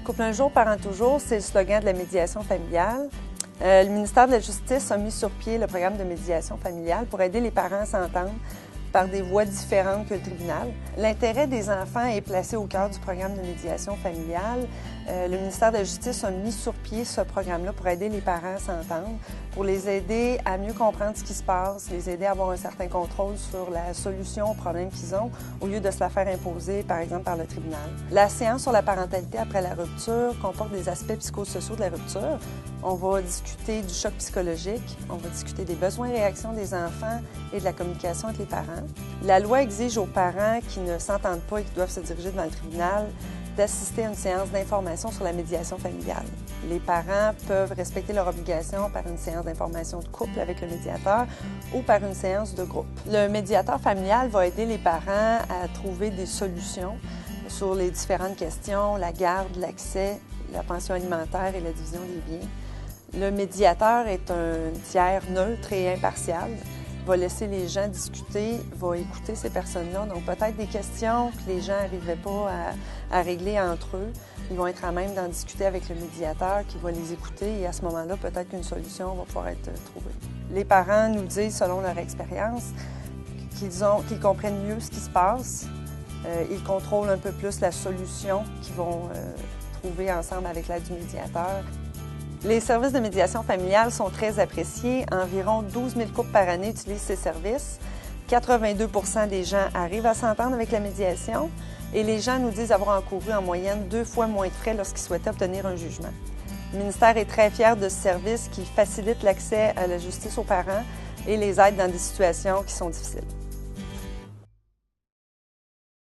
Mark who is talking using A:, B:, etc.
A: Couple un jour, parent toujours, c'est le slogan de la médiation familiale. Le ministère de la Justice a mis sur pied le programme de médiation familiale pour aider les parents à s'entendre par des voies différentes que le tribunal. L'intérêt des enfants est placé au cœur du programme de médiation familiale. Le ministère de la Justice a mis sur pied ce programme-là pour aider les parents à s'entendre, pour les aider à mieux comprendre ce qui se passe, les aider à avoir un certain contrôle sur la solution aux problèmes qu'ils ont, au lieu de se la faire imposer, par exemple, par le tribunal. La séance sur la parentalité après la rupture comporte des aspects psychosociaux de la rupture. On va discuter du choc psychologique, on va discuter des besoins et réactions des enfants et de la communication avec les parents. La loi exige aux parents qui ne s'entendent pas et qui doivent se diriger devant le tribunal d'assister à une séance d'information sur la médiation familiale. Les parents peuvent respecter leur obligation par une séance d'information de couple avec le médiateur ou par une séance de groupe. Le médiateur familial va aider les parents à trouver des solutions sur les différentes questions, la garde, l'accès, la pension alimentaire et la division des biens. Le médiateur est un tiers neutre et impartial, va laisser les gens discuter, va écouter ces personnes-là. Donc peut-être des questions que les gens n'arriveraient pas à régler entre eux. Ils vont être à même d'en discuter avec le médiateur qui va les écouter et à ce moment-là, peut-être qu'une solution va pouvoir être trouvée. Les parents nous disent, selon leur expérience, qu'ils comprennent mieux ce qui se passe. Ils contrôlent un peu plus la solution qu'ils vont trouver ensemble avec l'aide du médiateur. Les services de médiation familiale sont très appréciés. Environ 12 000 couples par année utilisent ces services. 82 % des gens arrivent à s'entendre avec la médiation et les gens nous disent avoir encouru en moyenne 2 fois moins de frais lorsqu'ils souhaitaient obtenir un jugement. Le ministère est très fier de ce service qui facilite l'accès à la justice aux parents et les aide dans des situations qui sont difficiles.